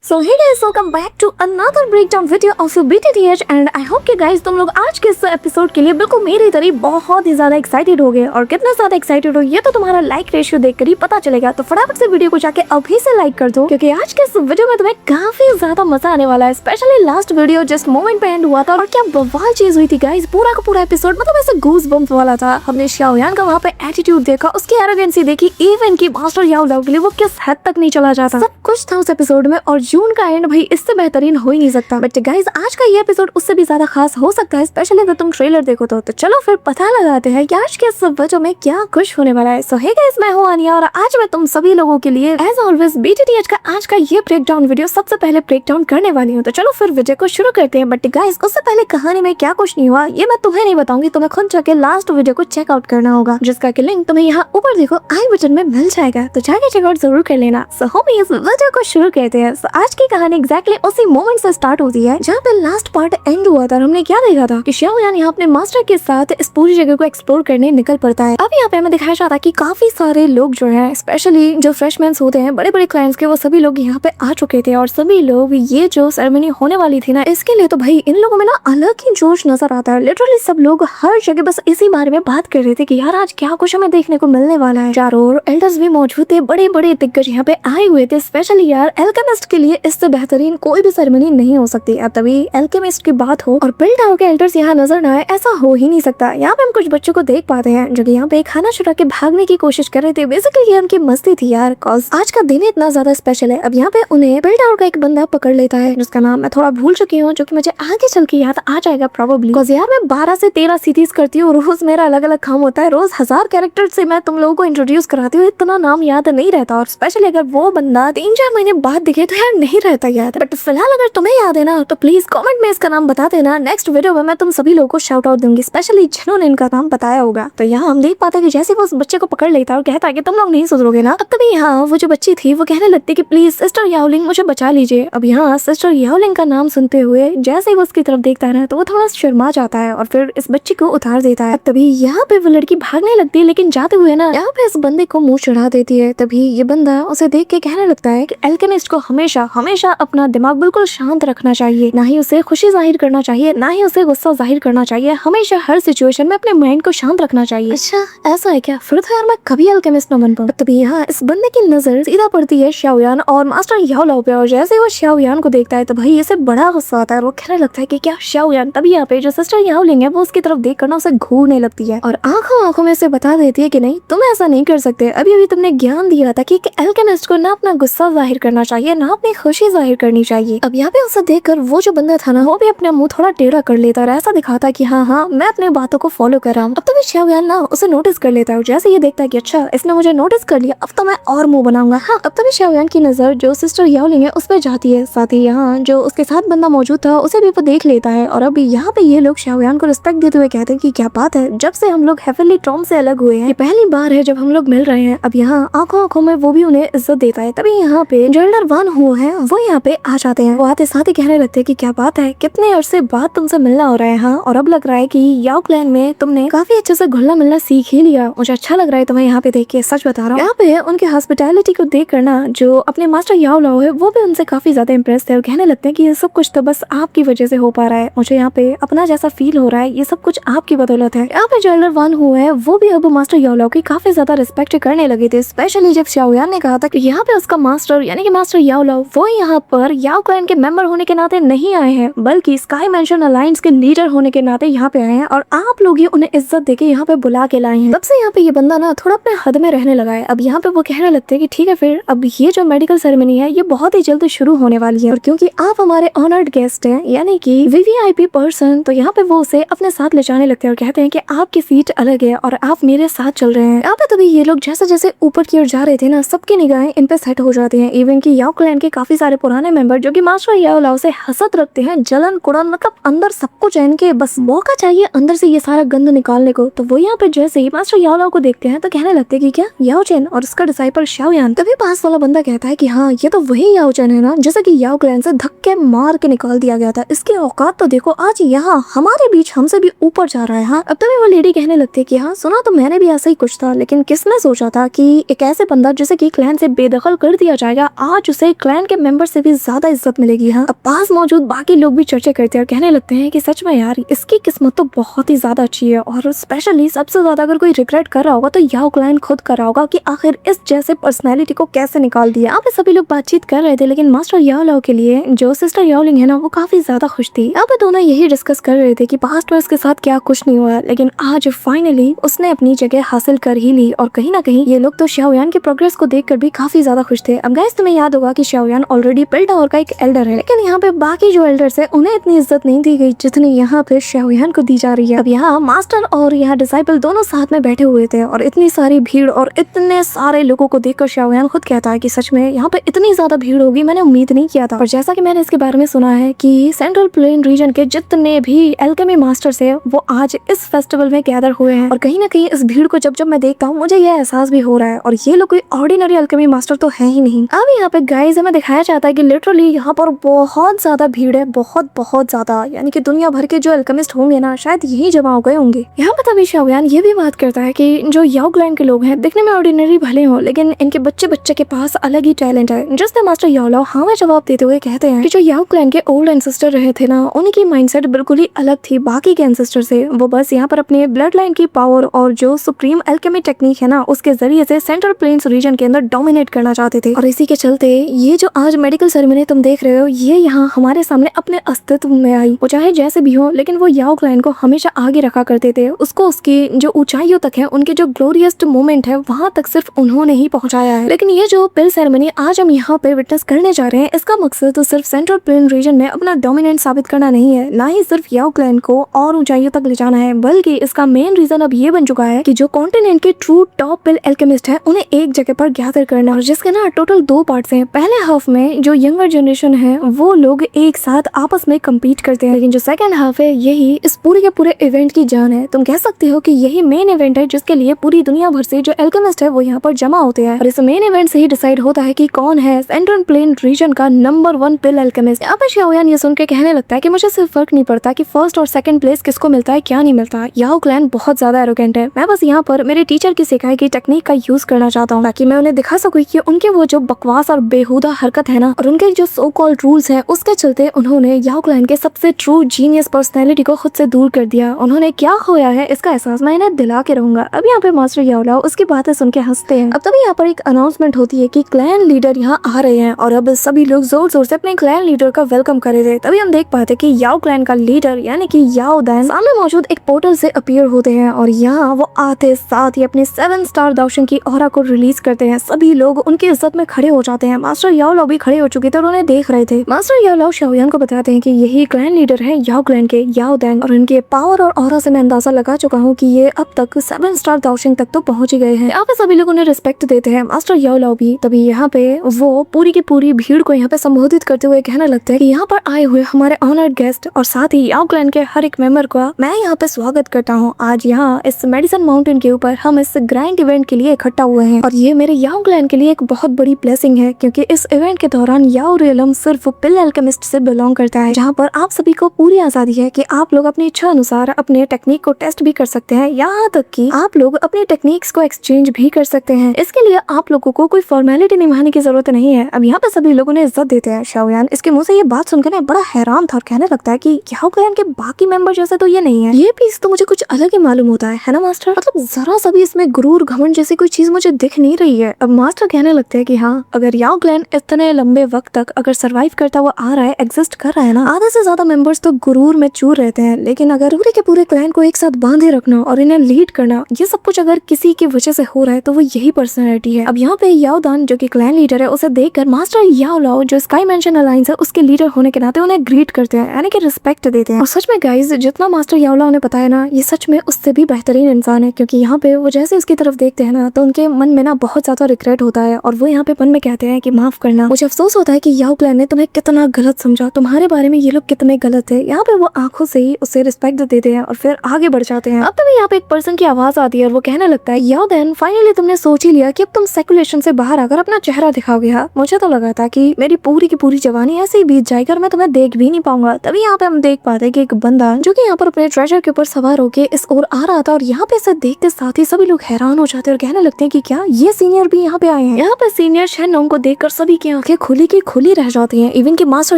So hey guys, welcome back to another breakdown video of your BTTH and I hope कि guys तुम लोग आज के इस एपिसोड के लिए बिल्कुल मेरी तरह बहुत ही ज्यादा एक्साइटेड हो गए और कितना ज्यादा एक्साइटेड हो ये तो तुम्हारा लाइक रेशियो देखकर ही पता चलेगा। तो फटाफट से वीडियो को जाके अभी से लाइक कर दो क्योंकि आज के इस वीडियो में तुम्हें काफी ज्यादा मजा आने वाला है। स्पेशली लास्ट वीडियो जिस मोमेंट पे एंड हुआ था और क्या बवाल चीज हुई थी गाइस। पूरा का पूरा एपिसोड मतलब ऐसे गूज बम्प वाला था। हमने शाओयान का वहाँ पे एटीट्यूड देखा, उसकी एरोगेंसी देखी, इवन की मास्टर याओ लाओ के लिए वो किस हद तक नहीं चला जाता, सब कुछ था उस एपिसोड में। और जून का एंड भाई इससे बेहतरीन हो ही नहीं सकता। बट गाइस आज का ये एपिसोड उससे भी ज्यादा खास हो सकता है, स्पेशली अगर तुम ट्रेलर देखो तो चलो फिर पता लगाते हैं कि आज के इस वीडियो में क्या कुछ होने वाला है। सो हे गाइस, मैं हूं आनिया और आज मैं तुम सभी लोगों के लिए एज ऑलवेज BTTH का आज का ये ब्रेकडाउन वीडियो सबसे पहले ब्रेकडाउन करने वाली हूँ। तो चलो फिर वीडियो को शुरू करते हैं। बट गाइस उससे पहले कहानी में क्या कुछ नहीं हुआ ये मैं तुम्हें नहीं बताऊंगी, तुम्हें खुद जाके लास्ट वीडियो को चेकआउट करना होगा जिसका कि लिंक तुम्हें यहाँ ऊपर देखो आई बटन में मिल जाएगा, तो जाके चेकआउट जरूर कर लेना। सो हम इस वीडियो को शुरू करते हैं। आज की कहानी एग्जैक्टली उसी मोमेंट से स्टार्ट होती है जहाँ पे लास्ट पार्ट एंड हुआ था। हमने क्या देखा था कि शाओयान यहाँ अपने मास्टर के साथ इस पूरी जगह को एक्सप्लोर करने निकल पड़ता है। अब यहाँ पे हमें दिखाया जाता है कि काफी सारे लोग जो है, स्पेशली जो फ्रेशमैन होते हैं, बड़े बड़े क्लाइंट्स के, वो सभी लोग यहाँ पे आ चुके थे और सभी लोग ये जो सेरेमनी होने वाली थी ना, इसके लिए तो भाई इन लोगों में ना अलग ही जोश नजर आता है। लिटरली सब लोग हर जगह बस इसी बारे में बात कर रहे थे कि यार आज क्या कुछ हमें देखने को मिलने वाला है। चारों ओर एल्डर्स भी मौजूद थे, बड़े बड़े दिग्गज यहाँ पे आए हुए थे। स्पेशली यार एल्केमिस्ट के लिए इससे बेहतरीन कोई भी सेरेमनी नहीं हो सकती। अब तभी एल्केमिस्ट की बात हो और बिल्ड टावर के एल्डर्स यहाँ नजर न आए, ऐसा हो ही नहीं सकता। यहाँ पे हम कुछ बच्चों को देख पाते हैं जो कि यहाँ पे खाना चुरा के भागने की कोशिश कर रहे थे। बेसिकली ये उनकी मस्ती थी यार, कॉज आज का दिन इतना ज्यादा स्पेशल है। अब यहाँ पे उन्हें बिल्ड टावर का एक बंदा पकड़ लेता है जिसका नाम मैं थोड़ा भूल चुकी हूँ, जो कि मुझे आगे चल के याद आ जाएगा प्रोबेबली। कॉज यार मैं 12 से 13 सीरीज करती हूँ, रोज मेरा अलग अलग काम होता है, रोज 1000 कैरेक्टर से मैं तुम लोगों को इंट्रोड्यूस कराती हूँ, इतना नाम याद नहीं रहता। और स्पेशली अगर वो बंदा 3-4 महीने बाद दिखे तो यार नहीं रहता याद। बट फिलहाल अगर तुम्हें याद है ना तो प्लीज कमेंट में इसका नाम बता देना। नेक्स्ट वीडियो में मैं तुम सभी लोगों को शाउट आउट दूंगी, स्पेशली जिन्होंने इनका नाम बताया होगा। तो यहाँ हम देख पाते हैं कि जैसे वो उस बच्चे को पकड़ लेता है और कहता है कि तुम लोग नहीं सुधरोगे ना। अब तभी यहाँ वो जो बच्ची थी वो कहने लगती कि प्लीज सिस्टर याओलिंग मुझे बचा लीजिए। अब यहाँ सिस्टर याओलिंग का नाम सुनते हुए जैसे ही वो उसकी तरफ देखता है ना तो वो थोड़ा शर्मा जाता है और फिर इस बच्ची को उतार देता है। अब तभी यहाँ पे वो लड़की भागने लगती है, लेकिन जाते हुए ना यहाँ पे इस बंदे को मुंह चढ़ा देती है। तभी ये बंदा उसे देख के कहने लगता है कि एल्केमिस्ट को हमेशा हमेशा अपना दिमाग बिल्कुल शांत रखना चाहिए, ना ही उसे खुशी जाहिर करना चाहिए ना ही उसे गुस्सा जाहिर करना चाहिए, हमेशा हर सिचुएशन में अपने माइंड को शांत रखना चाहिए। अच्छा ऐसा है क्या? फिर तो यार मैं कभी एल्केमिस्ट न बन पाऊं। तभी यहाँ इस बंदे की नजर सीधा पड़ती है शाओयान और मास्टर याओ लाओ पे, और जैसे वो शाओयान को देखता है तो भाई इसे बड़ा गुस्सा आता है। वो कहने लगता है कि क्या शाओयान? तभी यहाँ पे जो सिस्टर याओलिंग है वो उसकी तरफ देख कर ना उसे घूरने लगती है और आंखों आंखों में उसे बता देती है कि नहीं तुम ऐसा नहीं कर सकते। अभी अभी तुमने ज्ञान दिया था कि एल्केमिस्ट को ना अपना गुस्सा जाहिर करना चाहिए ना अपनी खुशी जाहिर करनी चाहिए। अब यहाँ पे उसे देखकर वो जो बंदा था ना वो भी अपना मुंह थोड़ा टेढ़ा कर लेता और ऐसा दिखाता कि हाँ मैं अपने बातों को फॉलो कर रहा हूँ। अब तभी शाओयान ना उसे नोटिस कर लेता है। जैसे ये देखता है कि अच्छा इसने मुझे नोटिस कर लिया, अब तो मैं और मुंह बनाऊंगा। हाँ अब तभी शाओयान की नजर जो सिस्टर याओलिंग है उस पर जाती है, साथ ही यहाँ जो उसके साथ बंदा मौजूद था उसे भी वो देख लेता है। और अभी यहाँ पे ये लोग शाओयान को रिस्पेक्ट देते हुए कहते हैं कि क्या बात है, जब से हम लोग हेवनली टॉम से अलग हुए हैं ये पहली बार है जब हम लोग मिल रहे हैं। अब यहाँ आंखों आंखों में वो भी उन्हें इज्जत देता है। तभी यहाँ पे जो एल्डर 1 हुआ है वो यहाँ पे आ जाते हैं। वो आते साथ ही कहने लगते हैं कि क्या बात है, कितने अरसे बाद तुमसे मिलना हो रहा है। हाँ और अब लग रहा है कि याओ क्लैन में तुमने काफी अच्छे से घुलना मिलना सीख ही लिया। मुझे अच्छा लग रहा है तुम्हें यहाँ पे देख के, सच बता रहा हूँ। यहाँ पे उनके हॉस्पिटैलिटी को देख कर ना जो अपने मास्टर याओ लाओ है वो भी उनसे काफी ज्यादा इम्प्रेस थे और कहने लगते हैं कि ये सब कुछ तो बस आपकी वजह से हो पा रहा है, मुझे यहाँ पे अपना जैसा फील हो रहा है, ये सब कुछ आपकी बदौलत है। यहाँ पे जो एल्डर 1 हुआ है वो भी अब मास्टर याओ लाओ की काफी ज्यादा रिस्पेक्ट करने लगे थे। स्पेशली जब शाओयान ने कहा था कि यहाँ पे उसका मास्टर यानी कि मास्टर याओ लाओ वो यहाँ पर याओ क्लैन के मेंबर होने के नाते नहीं आए हैं बल्कि स्काई मेंशन अलायंस के लीडर होने के नाते यहाँ पे आए हैं और आप लोग ही उन्हें इज्जत देके यहाँ पे बुला के लाए हैं। तब से यहाँ पे ये बंदा ना थोड़ा अपने हद में रहने लगा है। अब यहाँ पे वो कहने लगते हैं कि ठीक है फिर अब ये जो मेडिकल सेरेमनी है ये बहुत ही जल्द शुरू होने वाली है और क्योंकि आप हमारे ऑनर्ड गेस्ट हैं यानी कि VVIP पर्सन, तो यहाँ पे वो उसे अपने साथ ले जाने लगते हैं और कहते हैं कि आपकी सीट अलग है और आप मेरे साथ चल रहे हैं। यहाँ पे तभी ये लोग जैसे जैसे ऊपर की ओर जा रहे थे ना सबकी निगाहें इन पे सेट हो जाती हैं। इवन की याओ क्लैन के काफी सारे पुराने मेंबर जो कि मास्टर याओ लाओ से हसद रखते हैं, जलन कुड़न, मतलब अंदर सब कुछ है इनके, बस मौका चाहिए अंदर से ये सारा गंद निकालने को। तो वो यहाँ पे जैसे ही मास्टर याओ लाओ को देखते हैं तो कहने लगते हैं कि क्या याओ चेन और उसका डिसाइपल शाओयान। तभी पास वाला बंदा कहता है कि हाँ ये तो वही याओ चेन है ना जैसे कि याओ क्लैन से धक्के मार के निकाल दिया गया था, इसकी औकात तो देखो, आज यहाँ हमारे बीच हमसे भी ऊपर जा रहा है। हाँ अब तभी वो लेडी कहने लगती है कि हाँ सुना तो मैंने भी ऐसा ही कुछ था, लेकिन किसने सोचा था कि एक ऐसे बंदा जिसे कि क्लैन से बेदखल कर दिया जाएगा आज उसे क्लैन के मेंबर से भी ज्यादा इज्जत मिलेगी। हाँ, अब पास मौजूद बाकी लोग भी चर्चा करते हैं और कहने लगते हैं कि सच में यार इसकी किस्मत तो बहुत ही ज्यादा अच्छी है, और स्पेशली सबसे ज्यादा अगर कोई रिग्रेट कर रहा होगा तो याओ क्लैन खुद कर रहा होगा कि आखिर इस जैसे पर्सनैलिटी को कैसे निकाल दिया। अब सभी लोग बातचीत कर रहे थे, लेकिन मास्टर याओ लाओ के लिए जो सिस्टर याओलिंग है ना वो काफी ज्यादा खुश थी। अब दोनों यही डिस्कस कर रहे थे कि पास्ट में उसके साथ क्या कुछ नहीं हुआ, लेकिन आज फाइनली उसने अपनी जगह हासिल कर ही ली। और कहीं ना कहीं ये लोग तो शाओयान के प्रोग्रेस को देखकर भी काफी ज्यादा खुश थे। अब गाइस तुम्हें याद होगा कि शाओयान ऑलरेडी पिलटावर का एक एल्डर है, लेकिन यहाँ पे बाकी जो एल्डर्स है उन्हें इतनी इज्जत नहीं दी गई जितनी यहाँ पे शाओयान को दी जा रही है। अब यहाँ मास्टर और यहाँ डिसाइपल दोनों साथ में बैठे हुए थे और इतनी सारी भीड़ और इतने सारे लोगों को देखकर शाओयान खुद कहता है कि सच में यहाँ पे इतनी ज्यादा भीड़ होगी, मैंने उम्मीद नहीं किया था। और जैसा कि मैंने इसके बारे में सुना है कि सेंट्रल प्लेन रीजन के जितने भी एल्केमी मास्टर्स है वो आज इस फेस्टिवल में गैदर हुए हैं। और कहीं ना कहीं इस भीड़ को जब जब मैं देखता हूँ मुझे यह एहसास भी हो रहा है, और ये लोग कोई ऑर्डिनरी एल्केमी मास्टर तो है ही नहीं। अब यहाँ पे गाइस हमें दिखाया जाता है कि लिटरली यहाँ पर बहुत ज्यादा भीड़ है, बहुत ज्यादा, यानी कि दुनिया भर के जो एल्केमिस्ट होंगे ना शायद यही जमा हो गए होंगे। यहाँ पे तभी शाओयान ये भी बात करता है कि जो याओ क्लैन के लोग हैं दिखने में ऑर्डिनरी भले हो, लेकिन इनके बच्चे के पास अलग ही टैलेंट है। जिसने मास्टर याओ लाओ हाँ में जवाब देते हुए कहते हैं कि जो याओ क्लैन के ओल्ड एंसेस्टर रहे थे ना उनकी माइंडसेट बिल्कुल ही अलग थी बाकी के एंसेस्टर से। वो बस यहाँ पर अपने ब्लड लाइन की पावर और जो सुप्रीम एल्केमी टेक्निक है ना उसके जरिए से सेंट्रल प्लेन्स रीजन के अंदर डोमिनेट करना चाहते थे। और इसी के चलते ये जो आज मेडिकल सेरेमनी तुम देख रहे हो ये यहाँ हमारे सामने अपने अस्तित्व में आई। वो चाहे जैसे भी हो, लेकिन वो याओ क्लैन को हमेशा आगे रखा करते थे। उसको उसकी जो ऊंचाइयों तक है, उनके जो ग्लोरियस मोमेंट है वहां तक सिर्फ उन्होंने ही पहुंचाया है। लेकिन ये जो पिल सेरेमनी आज हम यहाँ पे विटनेस करने जा रहे हैं इसका मकसद तो सिर्फ सेंट्रल प्लेन रीजन में अपना डोमिनेंट साबित करना नहीं है, ना ही सिर्फ याओ क्लैन को और ऊंचाइयों तक ले जाना है, बल्कि इसका मेन रीजन अब ये बन चुका है कि जो कॉन्टिनेंट के ट्रू टॉप पिल एल्केमिस्ट है उन्हें एक जगह पर गैदर करना। और जिसके ना टोटल 2 पार्ट्स हैं। पहले हाफ में जो यंगर जनरेशन है वो लोग एक साथ आपस में कम्पीट करते हैं, लेकिन जो सेकंड हाफ है यही इस पूरे के पूरे इवेंट की जान है। तुम कह सकते हो कि यही मेन इवेंट है जिसके लिए पूरी दुनिया भर से जो एल्केमिस्ट है वो यहाँ पर जमा होते हैं। और इस मेन इवेंट से ही डिसाइड होता है कि कौन है सेंट्रल प्लेन रीजन का नंबर 1 पिल एल्केमिस्ट। अब शाओयान ये सुन के कहने लगता है कि मुझे सिर्फ फर्क नहीं पड़ता कि फर्स्ट और सेकंड प्लेस किसको मिलता है क्या नहीं मिलता। याओ क्लैन बहुत ज्यादा एरोगेंट है। मैं बस यहाँ पर मेरे टीचर की सिखाई की टेक्निक का यूज करना चाहता हूँ ताकि मैं उन्हें दिखा सकूँ कि उनके वो जो बकवास और बेहुदा हरकत है ना और उनके जो सो कॉल्ड रूल्स है उसके चलते उन्होंने याओ क्लैन के सबसे ट्रू जीनियस पर्सनैलिटी को खुद से दूर कर दिया। उन्होंने क्या खोया है इसका एहसास मैं इन्हें दिला के रहूंगा। अब यहाँ पे मास्टर याओ लाओ उसकी बातें सुन के हंसते हैं। अब तभी यहाँ पर एक अनाउंसमेंट होती है कि क्लैन लीडर यहाँ आ रहे हैं और अब सभी लोग जोर जोर से अपने क्लैन लीडर का वेलकम कर रहे थे। तभी हम देख पाते कि याओ क्लैन का लीडर यानी कि याओ दैन सामने मौजूद एक पोर्टल से अपीयर होते हैं और यहाँ वो आते साथ ही अपने 7 स्टार दाओशिंग की ऑरा को रिलीज करते हैं। सभी लोग उनकी इज्जत में खड़े हो जाते हैं। मास्टर याओ लाओ भी खड़े हो चुके थे और उन्हें देख रहे थे। मास्टर याओ लाओ शाओयान को बताते हैं कि यही क्लैन लीडर है याओ क्लैन के याओ दैन, और इनके पावर और ऑरा से मैं अंदाजा लगा चुका हूँ कि ये अब तक 7 स्टार दाओशिंग तक तो पहुंच ही गए हैं। यहाँ पे सभी लोग उन्हें रिस्पेक्ट देते हैं। मास्टर याओ लाओ भी तभी यहाँ पे वो पूरी की पूरी भीड़ को यहाँ पे संबोधित करते हुए कहने लगते हैं कि यहाँ पर आए हुए हमारे ऑनर्ड गेस्ट और साथ ही याओ क्लैन के हर एक मेंबर का मैं यहाँ पे स्वागत करता हूँ। आज यहाँ इस मेडिसन माउंटेन के ऊपर हम इस ग्रैंड इवेंट के लिए इकट्ठा हुए हैं और ये मेरे याओ क्लैन के लिए एक बहुत बड़ी ब्लेसिंग है, क्योंकि इस इवेंट के दौरान याओ रियलम सिर्फ पिल एल्केमिस्ट से बिलोंग करता है, जहाँ पर आप सभी को पूरी आजादी है कि आप लोग अपनी इच्छा अनुसार अपने टेक्निक को टेस्ट भी कर सकते हैं, यहाँ तक कि आप लोग अपनी टेक्निक्स को एक्सचेंज भी कर सकते हैं। इसके लिए आप लोगों को कोई फॉर्मेलिटी निभाने की जरूरत नहीं है। अब यहाँ पे सभी लोगों ने इज्जत देते हैं। शाओयान इसके मुंह से ये बात सुनकर बड़ा हैरान था और कहने लगता है कि याओ क्लैन के बाकी मेंबर जैसे तो ये नहीं है, ये पीस तो मुझे कुछ अलग ही मालूम होता है ना मास्टर? मतलब जरा सा भी इसमें गुरूर घमंड जैसी कोई चीज मुझे दिख नहीं रही है। अब मास्टर कहने लगते हैं कि हाँ, अगर याओ क्लैन इतने लंबे वक्त तक अगर सरवाइव करता हुआ आ रहा है, एग्जिस्ट कर रहा है ना, आधे से ज्यादा मेंबर्स तो गुरूर में चूर रहते हैं, लेकिन अगर पूरे के पूरे क्लैन को एक साथ बांधे रखना और इन्हें लीड करना, ये सब कुछ अगर किसी की वजह से हो रहा है तो वो यही पर्सनैलिटी है। अब यहाँ पे याओ दान जो कि क्लैन लीडर है उसे देखकर मास्टर याओ लाओ जो स्काई मेंशन अलायंस है उसके लीडर होने के नाते उन्हें ग्रीट करते हैं, यानी कि रिस्पेक्ट देते हैं। और सच में गाइस जितना मास्टर याओ लाओ ने बताया ना, ये सच में उससे भी बेहतरीन इंसान है, क्योंकि यहाँ पे वो जैसे उसकी तरफ देखते हैं ना तो उनके मन में ना बहुत ज्यादा रिग्रेट होता है और वो यहाँ पे मन में कहते हैं कि माफ करना, मुझे अफसोस होता है कि याओ क्लैन ने तुम्हें कितना गलत समझा, तुम्हारे बारे में ये लोग कितने गलत थे। यहाँ पे वो आंखों से ही उसे रिस्पेक्ट देते हैं और फिर आगे बढ़ जाते हैं। अब तभी यहाँ पे एक पर्सन की आवाज आती है और वो कहने लगता है, याओ दैन फाइनली तुमने सोच ही लिया कि अब तुम सेकुलेशन से बाहर आकर अपना चेहरा दिखाओगे। मुझे तो लगा था कि मेरी पूरी की पूरी जवानी ऐसे ही बीत जाएगी और मैं तुम्हें देख भी नहीं पाऊंगा। तभी यहाँ पे हम देख पाते हैं कि एक बंदा जो कि यहाँ पर अपने ट्रेजर के ऊपर सवार होके इस ओर आ रहा था और यहाँ पे इसे देखते साथ ही सभी लोग हैरान हो जाते हैं और कहने लगते हैं कि क्या ये सीनियर भी यहाँ पे आए हैं। यहाँ पे सीनियर शेनोंग को देखकर सभी की आंखें खुली की खुली रह जाती हैं। इवन कि मास्टर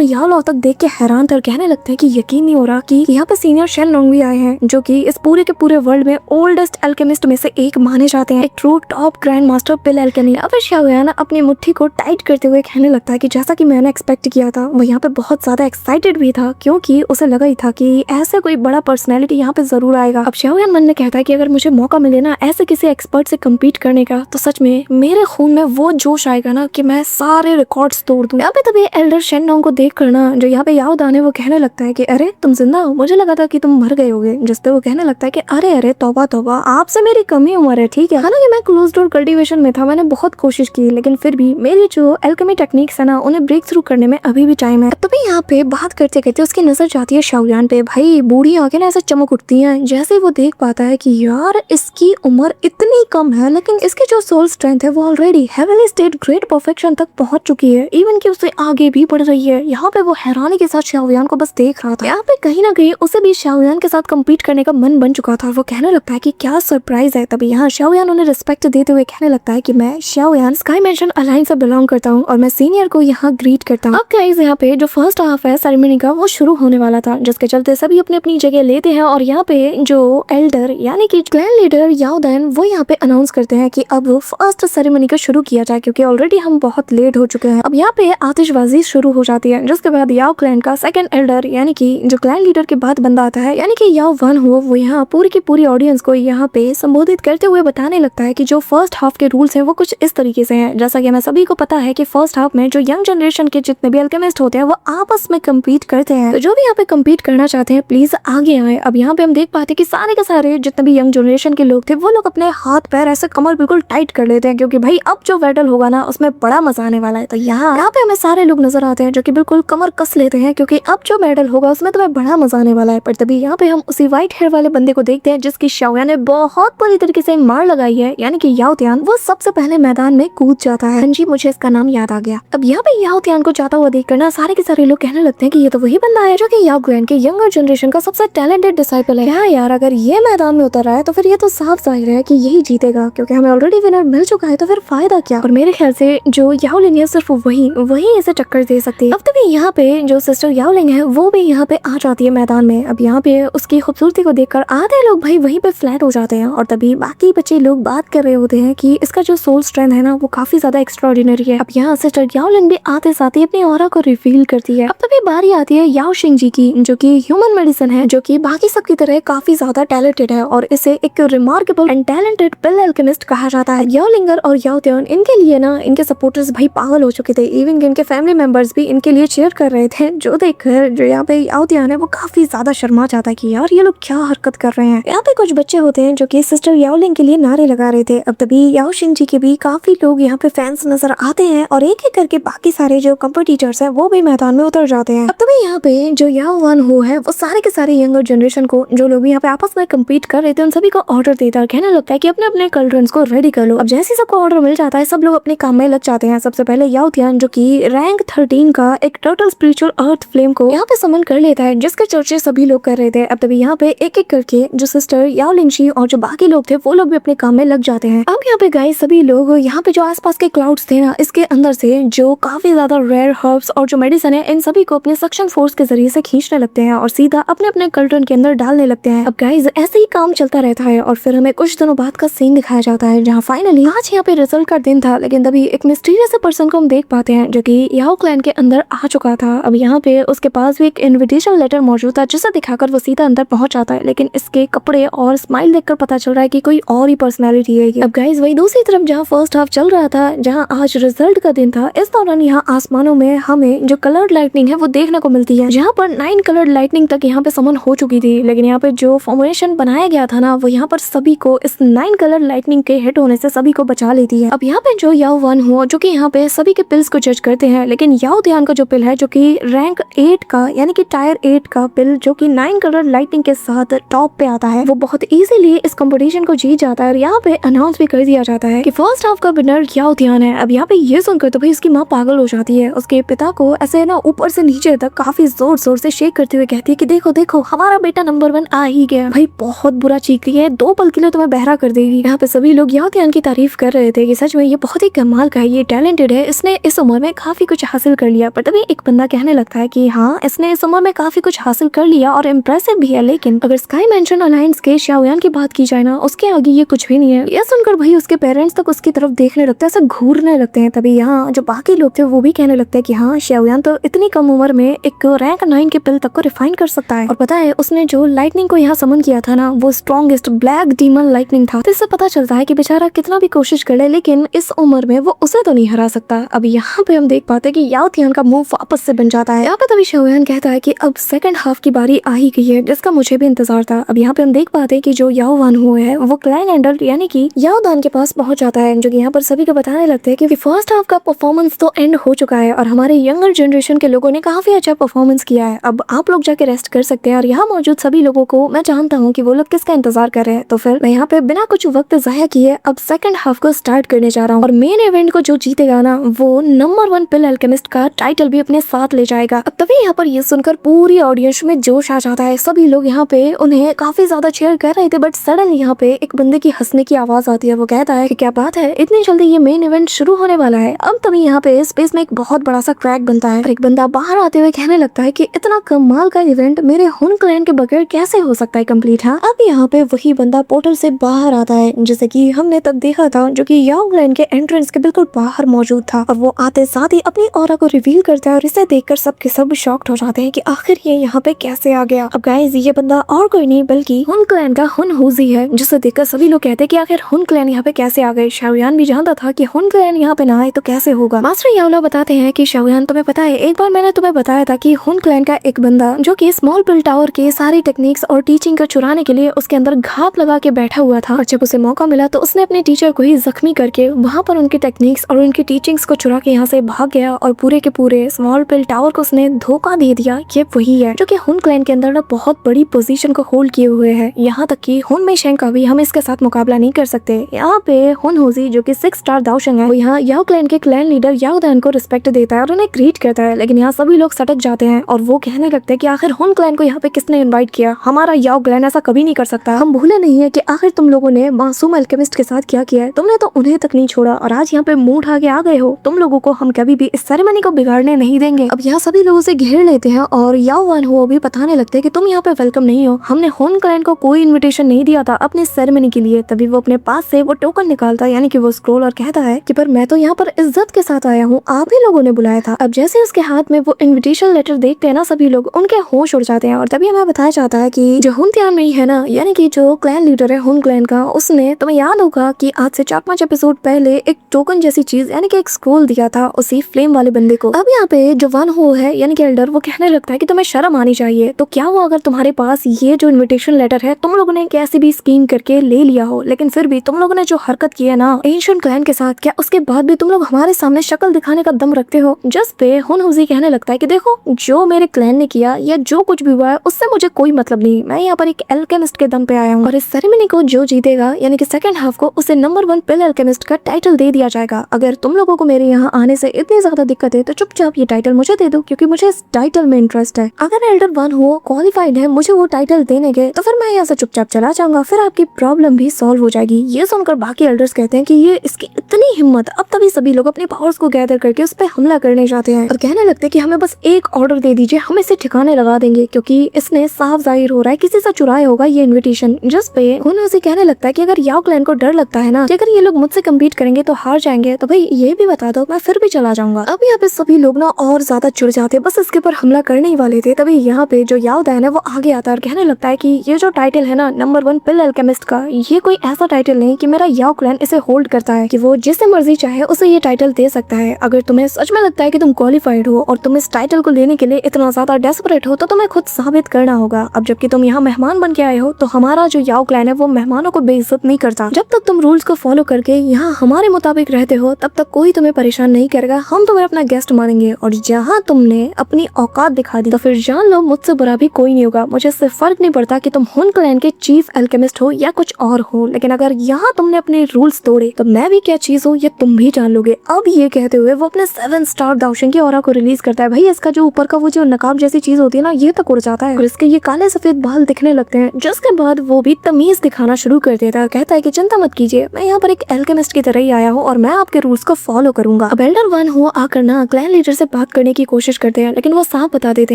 याओ लाओ तक देख के हैरान थे और कहने लगते हैं कि यकीन नहीं हो रहा कि यहाँ पे सीनियर शेन लोंग भी आए हैं, जो कि इस पूरे के पूरे वर्ल्ड में ओल्डेस्ट एल्केमिस्ट में से एक माने जाते हैं, एक ट्रू टॉप ग्रैंड मास्टर पिल एल्केमी। अब शाओयान अपनी मुट्ठी को टाइट करते हुए कहने लगता है कि जैसा कि मैंने एक्सपेक्ट किया था, वो यहाँ पे बहुत ज्यादा एक्साइटेड भी था, क्योंकि उसे लगा ही था कि ऐसे कोई बड़ा पर्सनैलिटी यहाँ पे जरूर आएगा। अब शाओयान मन में कहता है कि अगर मुझे मौका मिले ना ऐसे किसी एक्सपर्ट से कम्पीट करने का, तो सच में मेरे खून में वो जोश आएगा ना कि मैं सारे रिकॉर्ड्स तोड़ दूं। यहाँ पे तभी एल्डर शेन लोंग को देख कर ना जो यहाँ पे याओ दान है वो कहने लगता है कि अरे तुम जिंदा हो, मुझे लगा था कि तुम मर गए होगे। जिस पे वो कहने लगता है कि अरे अरे तौबा तौबा, आपसे मेरी कम ही उम्र है, ठीक है। हालांकि मैं क्लोज डोर कल्टीवेशन में था, मैंने बहुत कोशिश की, लेकिन फिर भी मेरी जो एल्केमी टेक्निक्स है ना उन्हें ब्रेक थ्रू करने में अभी भी टाइम है। तभी यहाँ पे बात करते करते उसकी नजर जाती है शाओयान पे। भाई बूढ़ी आंखें ना ऐसे चमक उठती हैं जैसे वो देख पाता है कि यार इसकी उम्र इतनी कम है, लेकिन इसकी जो सोल स्ट्रेंथ है वो already heavenly state great perfection तक पहुंच चुकी है, इवन कि उसे आगे भी बढ़ रही है। यहाँ पे वो हैरानी के साथ शाओयान को बस देख रहा था। यहाँ पे कहीं ना कहीं उसे भी शाओयान के साथ कम्पीट करने का मन बन चुका था और वो कहने लगता है कि क्या सरप्राइज है। तभी यहाँ शाओयान उन्हें रिस्पेक्ट देते हुए कहने लगता है कि मैं शाओयान स्काई मेंशन अलायंस से बिलोंग करता हूँ और मैं सीनियर को यहाँ ग्रीट करता हूँ। अब गाइस यहाँ पे जो फर्स्ट हाफ है सेरेमनी का वो शुरू होने वाला था, जिसके चलते सभी अपनी अपनी जगह लेते हैं और यहाँ पे जो एल्डर यानी कि क्लैन लीडर याओ दान वो यहाँ पे अनाउंस करते हैं कि अब फर्स्ट सेरेमनी को शुरू किया जाए, क्योंकि ऑलरेडी हम बहुत लेट हो चुके हैं। अब यहाँ पे आतिशबाजी शुरू हो जाती है, जिसके बाद याओ क्लैन का सेकंड एल्डर यानी कि जो क्लैन लीडर के बाद बंदा आता है यानी कि याओ वन हो, वो यहाँ पूरी की पूरी ऑडियंस को यहाँ पे संबोधित करते हुए बताने लगता है कि जो फर्स्ट हाफ के रूल्स हैं वो कुछ इस तरीके से हैं। जैसा कि हमें सभी को पता है कि फर्स्ट हाफ में जो यंग जनरेशन के जितने भी अल्केमिस्ट होते हैं वो आपस में कम्पीट करते हैं, तो जो भी यहाँ पे कम्पीट करना चाहते हैं प्लीज आगे आए। अब यहाँ पे हम देख पाते हैं कि सारे के सारे जितने भी यंग जनरेशन के लोग थे वो लोग अपने हाथ पैर ऐसे कमर बिल्कुल टाइट कर लेते हैं, क्योंकि भाई अब जो बैटल होगा ना उसमें बड़ा मजा आने वाला है। तो यहाँ पे हमें सारे लोग नजर आते हैं जो कि बिल्कुल कमर कस लेते हैं, क्योंकि अब जो बैटल होगा उसमें तुम्हें बड़ा मजा आने वाला है। पर तभी यहाँ पे हम उसी व्हाइट हेयर वाले बंदे को देखते हैं जिसकी शाओयान ने बहुत बुरी तरीके से मार लगाई है, यानी कि याओ त्यान। वो सबसे पहले मैदान में कूद जाता है। जी मुझे इसका नाम याद आ गया। अब यहाँ पे याओ त्यान को जाता हुआ देखकर ना सारे के सारे लोग कहने लगते हैं कि ये तो वही बंदा है जो कि याओ ग्रैंड के यंगर जनरेशन का सबसे टैलेंटेड डिसाइपल है। हाँ यार, अगर ये मैदान में उतर रहा है तो फिर ये तो साफ जाहिर है कि यही जीतेगा, क्योंकि हमें ऑलरेडी विनर मिल चुका है, तो फिर फायदा क्या। और मेरे ख्याल से जो याओ लिंग है सिर्फ वही इसे टक्कर दे सकती है। अब तभी यहाँ पे जो सिस्टर याओ लिंग है वो भी यहाँ पे आ जाती है मैदान में। अब यहाँ पे उसकी खूबसूरती को देखकर आधे लोग भाई वहीं पे फ्लैट हो जाते हैं और तभी बाकी बच्चे लोग बात कर रहे होते हैं कि इसका जो सोल स्ट्रेंथ है ना वो काफी ज्यादा एक्स्ट्राऑर्डिनरी है। अब यहाँ सिस्टर याओ लिंग भी आते साथ ही अपनी ऑरा को रिवील करती है। अब तभी बारी आती है याओ शिंग जी की, जो कि ह्यूमन मेडिसिन है, जो कि बाकी सब की तरह काफी ज्यादा टैलेंटेड है और इसे एक remarkable and talented pill alchemist कहा जाता है। याओ लिंगर और याओ त्यान इनके लिए ना इनके सपोर्टर्स भाई पागल हो चुके थे, इवन इनके फैमिली मेंबर्स भी इनके लिए चीयर कर रहे थे, जो देखकर जो यहाँ पे याओ त्यान है वो काफी ज्यादा शर्मा जाता है कि यार ये लोग क्या हरकत कर रहे हैं। यहाँ पे कुछ बच्चे होते हैं जो कि सिस्टर याओ लिंग के लिए नारे लगा रहे थे। अब तभी याओ शिंग जी के भी काफी लोग यहाँ पे फैंस नजर आते हैं और एक एक करके बाकी सारे जो कॉम्पिटिटर्स हैं वो भी मैदान में उतर जाते हैं। अब तभी यहाँ पे जो याओ वन हो है वो सारे के सारे यंगर जनरेशन को, जो लोग यहाँ पे आपस में कम्पीट कर रहे थे, उन सभी को ऑर्डर देता है, कहने लगता है कि अपने अपने कल्ड्रंस को रेडी कर लो। अब जैसे सबको ऑर्डर मिल जाता है सब लोग अपने काम में लग जाते हैं। सबसे पहले याओ त्यान जो कि रैंक 13 का एक टोटल स्पिरिचुअल अर्थ फ्लेम को यहाँ पे समन कर लेता है, जिसके चर्चे सभी लोग कर रहे थे। अब तभी यहाँ पे एक एक करके जो सिस्टर याओ लिंगशी और जो बाकी लोग थे वो लोग भी अपने काम में लग जाते हैं। अब यहाँ पे गाइस सभी लोग यहाँ पे जो आसपास के क्लाउड्स थे ना इसके अंदर से जो काफी ज्यादा रेयर हर्ब्स और जो मेडिसिन है इन सभी को अपने सक्शन फोर्स के जरिए से खींचने लगते हैं और सीधा अपने अपने कल्ट्रन के अंदर डालने लगते हैं। अब गाइस ऐसे ही काम चलता रहता है और फिर हमें कुछ दिनों बाद का सीन दिखाया जाता है, जहाँ फाइनली आज यहाँ पे रिजल्ट का दिन था, लेकिन तभी एक मिस्टीरियस पर्सन को हम देख पाते हैं जो कि याओ क्लैन के अंदर आ चुका था। अब यहाँ पे उसके पास भी एक इन्विटेशन लेटर मौजूद था, जिसे दिखाकर वो सीधा अंदर पहुंच जाता है, लेकिन इसके कपड़े और स्माइल देखकर पता चल रहा है कि कोई और ही पर्सनैलिटी है। अब गाइस वही दूसरी तरफ जहाँ फर्स्ट हाफ चल रहा था, जहाँ आज रिजल्ट का दिन था, इस दौरान यहाँ आसमानों में हमें जो कलर्ड लाइटनिंग है वो देखने को मिलती है, जहाँ पर 9 कलर्ड लाइटनिंग तक यहाँ पे समन हो चुकी थी, लेकिन यहाँ पे जो फॉर्मेशन बनाया गया था ना वो यहाँ पर सभी को इस 9 कलर लाइटनिंग के हिट होने से सभी को बचा लेती है। अब यहाँ पे जो याओ वन हो जो कि यहाँ पे सभी के पिल्स को जज करते हैं, लेकिन याओ त्यान का जो पिल है जो कि रैंक 8 का यानी कि टायर 8 का पिल जो कि 9 कलर लाइटनिंग के साथ टॉप पे आता है, वो बहुत इजीली इस कंपटीशन को जीत जाता है और यहाँ पे अनाउंस भी कर दिया जाता है कि फर्स्ट हाफ का विनर याओ त्यान है। अब यहाँ पे ये सुनकर तो भाई उसकी माँ पागल हो जाती है, उसके पिता को ऐसे ना ऊपर से नीचे तक काफी जोर जोर से शेक करते हुए कहती है कि देखो देखो हमारा बेटा नंबर 1 आ ही गया। भाई बहुत बुरा चीख रही है, 2 पल के लिए तुम्हें बहरा कर देगी। यहाँ पे सभी लोग याओ त्यान की तारीफ कर रहे थे कि सच में ये बहुत ही कमाल का है, ये टैलेंटेड है, इसने इसने इस उम्र में काफी कुछ हासिल कर लिया। पर तभी एक बंदा कहने लगता है कि हाँ, इसने इस उम्र में काफी कुछ हासिल कर लिया और इम्प्रेसिव भी है, लेकिन अगर स्काई मेंशन अलायंस के शाओयान की बात की जाए ना, उसके आगे ये कुछ भी नहीं है। यह सुनकर भाई उसके पेरेंट्स तक उसकी तरफ देखने लगते हैं, ऐसा घूरने लगते हैं। तभी यहाँ जो बाकी लोग थे वो भी कहने लगते हैं कि हाँ, शाओयान तो इतनी कम उम्र में एक रैंक 9 के पिल तक को रिफाइन कर सकता है। और पता है, उसने जो लाइटनिंग को यहाँ समन किया था ना, वो स्ट्रॉन्गेस्ट ब्लैक डीमन लाइटनिंग था। तो इससे पता चलता है कि बेचारा कितना भी कोशिश कर ले, लेकिन इस उम्र में वो उसे तो नहीं हरा सकता। अब यहाँ पे हम देख पाते हैं कि याओ तियान का मुंह वापस से बन जाता है। यहाँ पे तभी शाओयान कहता है कि अब सेकंड हाफ की बारी आ ही गई है, जिसका मुझे भी इंतजार था। अब यहाँ पे हम देख पाते हैं कि जो याओ वान हुए है वो क्लाइन एंडर यानी कि याओ दान के पास पहुंच जाता है, जो कि यहाँ पर सभी को बताने लगते हैं कि फर्स्ट हाफ का परफॉर्मेंस तो एंड हो चुका है और हमारे यंगर जनरेशन के लोगों ने काफी अच्छा परफॉर्मेंस किया है। अब आप लोग जाके रेस्ट कर सकते हैं। और यहाँ मौजूद सभी लोगों को मैं जानता हूँ कि वो लोग किसका इंतजार कर रहे हैं। तो फिर मैं यहाँ पे बिना कुछ वक्त जाया किए अब सेकंड हाफ को स्टार्ट करने जा रहा हूँ। और मेन इवेंट को जो जीतेगा ना, वो नंबर 1 पिल अल्केमिस्ट का टाइटल भी अपने साथ ले जाएगा। अब तभी यहाँ पर ये सुनकर पूरी ऑडियंस में जोश आ जाता है। सभी लोग यहाँ पे उन्हें काफी ज्यादा चीयर कर रहे थे, बट सडनली यहाँ पे एक बंदे की हंसने की आवाज आती है। वो कहता है कि क्या बात है, इतनी जल्दी ये मेन इवेंट शुरू होने वाला है। अब तभी यहाँ पे स्पेस में एक बहुत बड़ा सा क्रैक बनता है और एक बंदा बाहर आते हुए कहने लगता है कि इतना कमाल का इवेंट मेरे हुन क्लैन के बगैर कैसे हो सकता है कंप्लीट। हाँ, अब यहाँ पे वही बंदा पोर्टल से बाहर आता है, जैसे कि हमने तब देखा था, जो कि याओ क्लैन के एंट्रेंस के बिल्कुल बाहर मौजूद था। और वो आते साथ ही अपनी ऑरा को रिवील करता है और इसे देखकर सबके सब शॉक्ड हो जाते हैं कि आखिर ये यहाँ पे कैसे आ गया। अब गाइस, ये बंदा और कोई नहीं बल्कि हुन क्लैन का हुन हुजी है, जिसे देखकर सभी लोग कहते हैं कि आखिर हुन क्लैन यहाँ पे कैसे आ गए। शाओयान भी जानता था कि हुन क्लैन यहाँ पे ना आए तो कैसे होगा। मास्टर याओला बताते हैं कि शाओयान, तुम्हें पता है, एक बार मैंने तुम्हें बताया था कि हुन क्लैन का एक बंदा जो कि स्मॉल पिल टावर के सारी टेक्निक्स और टीचिंग को चुराने के लिए उसके अंदर घात लगा के बैठा हुआ था। और जब उसे मौका मिला तो उसने अपने टीचर को ही जख्मी करके वहाँ पर उनकी टेक्निक्स और उनकी टीचिंग्स को चुरा के यहाँ से भाग गया और पूरे के पूरे स्मॉल पिल टावर को उसने धोखा दे दिया। ये वही है जो कि हुन क्लैन के अंदर ना बहुत बड़ी पोजीशन को होल्ड किए हुए है। यहाँ तक कि हुन मेशेंग का भी हम इसके साथ मुकाबला नहीं कर सकते। यहाँ पे हुन होजी जो कि 6 स्टार दाओशंग है, वो यहाँ याओ क्लैन के क्लैन लीडर याओ दान को रिस्पेक्ट देता है और उन्हें ग्रीट करता है। लेकिन यहाँ सभी लोग सटक जाते हैं और वो कहने लगते हैं कि आखिर हुन क्लैन को यहाँ पे किसने इन्वाइट किया, हमारा याओ क्लैन ऐसा कभी नहीं कर सकता। हम भूले नहीं है कि आखिर तुम लोगों ने मासूम अल्केमिस्ट के साथ क्या किया है, तुमने तो उन्हें तक नहीं छोड़ा और आज यहाँ पे मुंह उठा के आ गए हो। तुम लोगों को हम कभी भी इस सेरेमनी को बिगाड़ने नहीं देंगे। अब यहाँ सभी लोगों से घेर लेते हैं और याओ वान हो भी बताने लगते हैं कि तुम यहाँ पे वेलकम नहीं हो, हमने हुन क्लैन को कोई इन्विटेशन नहीं दिया था अपने सेरेमनी के लिए। तभी वो अपने पास से वो टोकन निकालता है, यानी कि वो स्क्रोल, और कहता है कि पर मैं तो यहाँ पर इज्जत के साथ आया हूँ, आप ही लोगों ने बुलाया था। अब जैसे उसके हाथ में वो इन्विटेशन लेटर देखते हैं ना, सभी लोग उनके होश उड़ जाते हैं। और तभी हमें बताया जाता है कि जो हुन तियान में है ना, यानी कि जो क्लैन लीडर है हुन क्लैन का, उसने, तुम्हें याद होगा कि आज से 4-5 एपिसोड पहले एक टोकन जैसी चीज यानी कि एक स्क्रोल दिया था उसी फ्लेम वाले बंदे को। अब यहाँ पे जो वन हो है यानी कि एल्डर, वो कहने लगता है कि तुम्हें शर्म आनी चाहिए। तो क्या वो अगर तुम्हारे पास ये जो इन्विटेशन लेटर है तुम लोगों ने कैसी भी स्कीम करके ले लिया हो, लेकिन फिर भी तुम लोगों ने जो हरकत की है ना एंशिएंट क्लैन के साथ, क्या उसके बाद भी तुम लोग हमारे सामने शक्ल दिखाने का दम रखते हो? जिस पे हुन हुजी कहने लगता है कि देखो, जो मेरे क्लैन ने किया या जो कुछ भी हुआ है उससे मुझे कोई मतलब नहीं, मैं यहाँ पर एक अल्केमिस्ट के दम पे आया हूँ और इस सेरेमनी को जो जीतेगा यानी कि सेकंड हाफ को उसे नंबर 1 पिल अल्केमिस्ट का टाइटल दे दिया जाएगा। अगर तुम लोगों को मेरे यहाँ आने से इतनी ज्यादा दिक्कत है तो चुपचाप ये टाइटल मुझे दे दो, क्योंकि मुझे इस टाइटल में इंटरेस्ट है। अगर एल्डर वन हो क्वालिफाइड है मुझे वो टाइटल देने के, तो फिर मैं यहाँ से चुपचाप चला जाऊंगा, फिर आपकी प्रॉब्लम भी सॉल्व हो जाएगी। ये सुनकर बाकी एल्डर्स कहते हैं कि ये इसकी इतनी हिम्मत। अब तभी सभी लोग अपने पावर्स को गैदर करके उस पर हमला करने जाते हैं और कहने लगते हैं कि हमें बस एक ऑर्डर दे दीजिए, हम इसे ठिकाने लगा देंगे, क्योंकि इसने साफ जाहिर हो रहा है किसी से चुराया होगा ये इन्विटेशन। जिस पे हुन उसे कहने लगता है कि अगर याओ क्लैन को डर लगता है ना कि अगर ये लोग मुझसे कम्पीट करेंगे तो हार जाएंगे, तो भाई ये भी बता दो, मैं फिर भी चला जाऊंगा। अब यहाँ पे सभी लोग ना और ज्यादा चिढ़ जाते, बस इसके ऊपर हमला करने ही वाले थे। तभी यहाँ पे जो याओ दान है वो आगे आता है और कहने लगता है कि ये जो टाइटल है ना नंबर 1 पिल अल्केमिस्ट का, ये कोई ऐसा टाइटल नहीं कि मेरा याओ क्लैन इसे होल्ड करता है कि वो जिसे मर्जी चाहे उसे ये टाइटल दे सकता है। अगर तुम्हें सच में लगता है कि तुम क्वालिफाइड हो और तुम इस टाइटल को लेने के लिए इतना ज्यादा डेस्परेट हो, तो तुम्हें खुद साबित करना होगा। अब जबकि तुम यहाँ मेहमान बन के आए हो, तो हमारा जो याओ क्लैन है वो मेहमानों को बेइज्जत नहीं करता। जब तक तुम रूल्स को फॉलो करके यहाँ हमारे मुताबिक रहते हो तब तक कोई तुम्हें परेशान नहीं करेगा, हम तुम्हें अपना गेस्ट मानेंगे। और जहाँ तुमने अपनी औकात दिखा दी तो फिर जान लो मुझसे बुरा भी कोई नहीं होगा। मुझे इससे फर्क नहीं पड़ता कि तुम हुन क्लैन के चीफ अल्केमिस्ट हो या कुछ और हो, लेकिन अगर यहाँ तुमने अपने रूल्स तोड़े तो मैं भी क्या चीज हूँ ये तुम भी जान लोगे। अब ये कहते हुए वो अपने 7 स्टार दाओशंग की ऑरा को रिलीज करता है। भाई इसका जो ऊपर का वो जो नकाब जैसी चीज होती है ना, ये तक उड़ जाता है और इसके ये काले सफेद बाल दिखने लगते हैं। जिसके बाद वो भी तमीज दिखाना शुरू कर देता है, कहता है कि चिंता मत कीजिए, मैं यहाँ पर एक अल्केमिस्ट की तरह ही आया हूँ और मैं आपके रूल्स को फॉलो करूंगा। करूंगा। अब एल्डर वन हो आकर ना क्लैन लीडर से बात करने की कोशिश करते हैं, लेकिन वो साफ बता देते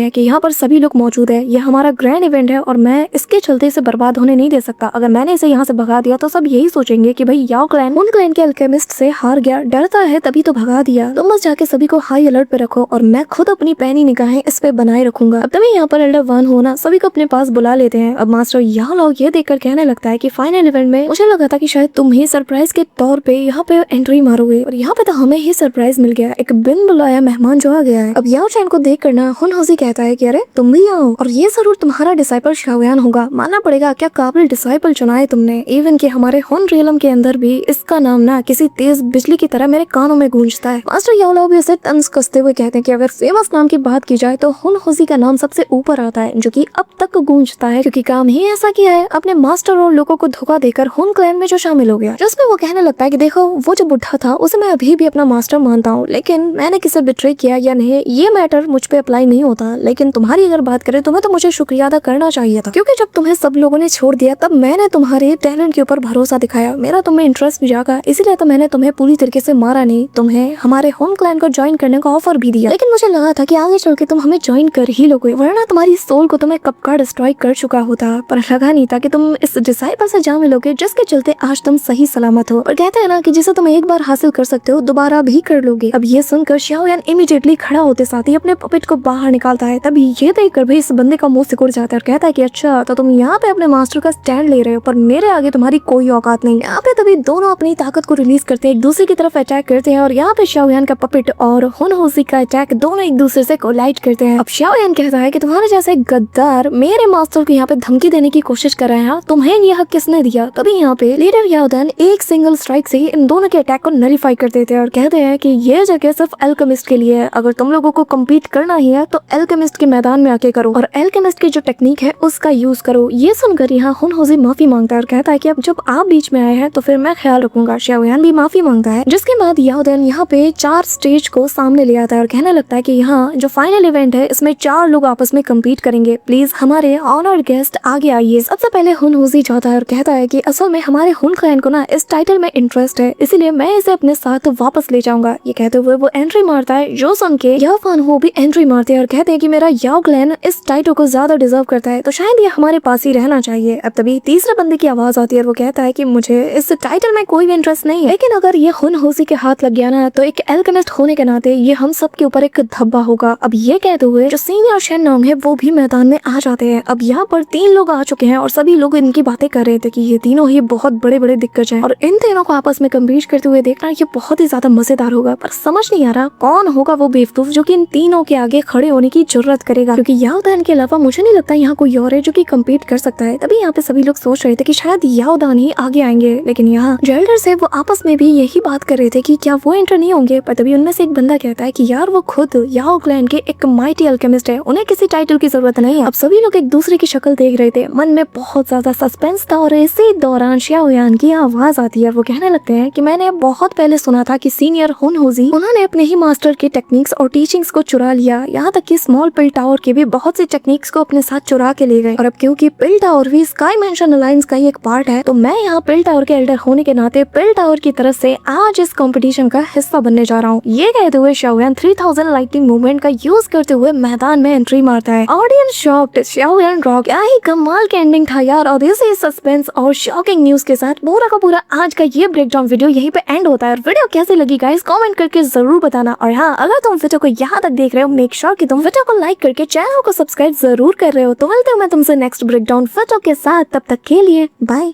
हैं कि यहाँ पर सभी लोग मौजूद है, ये हमारा ग्रैंड इवेंट है और मैं इसके चलते इसे बर्बाद होने नहीं दे सकता। अगर मैंने इसे यहाँ से भगा दिया तो सब यही सोचेंगे कि भाई याओ क्लैन उन क्लैन के अल्केमिस्ट से हार गया, डरता है तभी तो भगा दिया। तुम बस जाके सभी को हाई अलर्ट पे रखो और मैं खुद अपनी पैनी निगाहें इस पे बनाए रखूंगा। अब तभी यहाँ पर एल्डर वन होना सभी को अपने पास बुला लेते हैं। अब मास्टर याओ लाओ ये देखकर कहने लगता है कि फाइनल इवेंट में मुझे लगा था कि शायद तुम ही सरप्राइज के तौर पे यहाँ पे एंट्री मारोगे और यहाँ पे तो हमें ही सरप्राइज मिल गया, एक बिन बुलाया मेहमान जो आ गया है। अब याओ चैन को देख कर ना हुन होजी कहता है कि अरे तुम भी आओ और ये जरूर तुम्हारा डिसाइपल शाओयान होगा, मानना पड़ेगा क्या काबिल डिसाइपल चुना है तुमने। इवन कि हमारे हुन रियलम के अंदर भी इसका नाम ना किसी तेज बिजली की तरह मेरे कानों में गूंजता है। मास्टर याओ लाओ भी उसे तंज कसते हुए कहते हैं कि अगर फेमस नाम की बात की जाए तो हुन होजी का नाम सबसे ऊपर आता है, जो कि अब तक गूंजता है क्योंकि काम ही ऐसा किया है, अपने मास्टर और लोगों को धोखा देकर हुन क्लैन में जो शामिल हो गया। जिसमें वो कहने लगता है कि देखो वो जो बुढ़ा था उसे मैं अभी भी अपना मास्टर मानता हूँ, लेकिन मैंने किसे बिट्रे किया या नहीं ये मैटर मुझ पे अप्लाई नहीं होता। लेकिन तुम्हारी अगर बात करें तुम्हें तो मुझे शुक्रिया अदा करना चाहिए था, क्योंकि जब तुम्हें सब लोगों ने छोड़ दिया तब मैंने तुम्हारे टैलेंट के ऊपर भरोसा दिखाया, मेरा तुम्हें इंटरेस्ट भी जागा, इसीलिए तो मैंने तुम्हें पूरी तरीके से मारा नहीं, तुम्हें हमारे होम क्लैन को ज्वाइन करने का ऑफर भी दिया। लेकिन मुझे लगा था कि आगे चल के तुम हमें ज्वाइन कर ही लोगे, वरना तुम्हारी सोल को तुम्हें कब का डिस्ट्रॉय कर चुका होता। पर लगा नहीं था कि तुम इस डिसाइपल से जा मिलोगे जिसके चलते आज तुम सही सलामत हो। और कहते हैं ना कि जिसे तुम एक बार हासिल कर सकते हो दोबारा भी कर लोगे। अब ये सुनकर शाओयान इमीडिएटली खड़ा होते साथ ही अपने पपेट को बाहर निकालता है। तभी ये देखकर भी इस बंदे का मुंह सिकुड़ जाता है और कहता है कि अच्छा तो तुम यहाँ पे अपने मास्टर का स्टैंड ले रहे हो पर मेरे आगे तुम्हारी कोई औकात नहीं। यहाँ पे तभी दोनों अपनी ताकत को रिलीज करते हैं, एक दूसरे की तरफ अटैक करते हैं और यहाँ पे शाओयान का पपेट और हुन होजी का अटैक दोनों एक दूसरे से कोलाइड करते हैं। अब शाओयान कहता है कि तुम्हारे जैसे गद्दार मेरे मास्टर को यहाँ पे धमकी देने की कोशिश कर रहे हैं, तुम्हें ये हक किसने दिया। तभी यहाँ पे लीडर याओदान एक सिंगल स्ट्राइक से ही इन दोनों के अटैक को नलिफाई कर देते हैं और कहते हैं कि ये जगह सिर्फ एल्केमिस्ट के लिए है, अगर तुम लोगों को कम्पीट करना ही है तो एल्केमिस्ट के मैदान में आके करो और एल्केमिस्ट की जो टेक्निक है उसका यूज करो। ये सुनकर यहाँ हुन होजी माफी मांगता है और कहता है कि अब जब आप बीच में आए हैं तो फिर मैं ख्याल रखूंगा। शाओयान भी माफी मांगता है, जिसके बाद याओदान यहाँ पे 4 स्टेज को सामने ले आता है और कहने लगता है कि यहाँ जो फाइनल इवेंट है इसमें 4 लोग आपस में कम्पीट करेंगे, प्लीज हमारे ऑनर्ड गेस्ट आगे आइए। सबसे पहले हुन होजी जाता है और कहता है कि असल में हमारे हुन क्लैन को ना इस टाइटल में इंटरेस्ट है, इसीलिए मैं इसे अपने साथ वापस ले जाऊंगा। ये कहते हुए वो एंट्री मारता है, जो सुन के याओ फान हो भी एंट्री मारते हैं और कहते हैं कि मेरा याओ क्लैन इस टाइटल को ज्यादा डिजर्व करता है तो शायद ये हमारे पास ही रहना चाहिए। अब तभी तीसरे बंदे की आवाज आती है और वो कहता है कि मुझे इस टाइटल में कोई भी इंटरेस्ट नहीं है, लेकिन अगर ये हुन होजी के हाथ लग गया ना तो एक एल्केमिस्ट होने के नाते ये हम सब के ऊपर एक धब्बा होगा। अब ये कहते हुए जो सीनियर शेन नॉन्ग है वो भी मैदान में आ जाते हैं। अब यहाँ पर 3 लोग आ चुके हैं और सभी लोग इनकी बातें कर रहे थे कि ये तीनों ही बहुत बड़े बड़े दिग्गज हैं और इन तीनों को आपस में कम्पीट करते हुए देखना ये बहुत ही ज्यादा मजेदार होगा। पर समझ नहीं आ रहा कौन होगा वो बेवकूफ जो कि इन तीनों के आगे खड़े होने की जरूरत करेगा, क्योंकि याओदान के अलावा मुझे नहीं लगता यहाँ कोई और है जो कि कम्पीट कर सकता है। तभी यहाँ पे सभी लोग सोच रहे थे कि शायद याओदान ही आगे आएंगे, लेकिन यहाँ जो एल्डर्स है वो आपस में भी यही बात कर रहे थे कि क्या वो एंटर नहीं होंगे। पर तभी उनमें से एक बंदा कहता है कि यार वो खुद याओ क्लैन के एक माइटी अल्केमिस्ट है, उन्हें किसी टाइटल की जरूरत नहीं है। अब सभी लोग एक दूसरे की शक्ल देख रहे थे, मन में बहुत ज्यादा सस्पेंस था और इसी दौरान शाओयान की आवाज आती है। वो कहने लगते हैं कि मैंने बहुत पहले सुना था कि सीनियर हुन होजी उन्होंने अपने ही मास्टर के टेक्निक्स और टीचिंग्स को चुरा लिया, यहाँ तक कि स्मॉल पिल टावर के भी बहुत सी टेक्निक्स को अपने साथ चुरा के ले गए। और अब क्योंकि पिल टावर भी स्काई मेंशन अलायंस का ही एक पार्ट है तो मैं यहाँ पिल टावर के एल्डर होने के नाते पिल टावर की तरफ से आज इस कंपटीशन का हिस्सा बनने जा रहा हूँ। ये कहते हुए शाओयान 3000 लाइटिंग मूवमेंट का यूज करते हुए मैदान में एंट्री मारता है। ऑडियंस शॉक्ड, शाओयान रॉक, क्या ही कमाल के एंडिंग था यार। और इसी सस्पेंस और शॉकिंग न्यूज के साथ पूरा का पूरा आज का ये ब्रेकडाउन वीडियो यहीं पे एंड होता है। और वीडियो कैसी लगी गाइस कमेंट करके जरूर बताना। और हाँ, अगर तुम वीडियो को यहाँ तक देख रहे हो मेक श्योर कि तुम वीडियो को लाइक करके चैनल को सब्सक्राइब जरूर कर रहे हो। तो मिलते हैं मैं तुमसे नेक्स्ट ब्रेकडाउन वीडियो के साथ, तब तक के लिए बाय।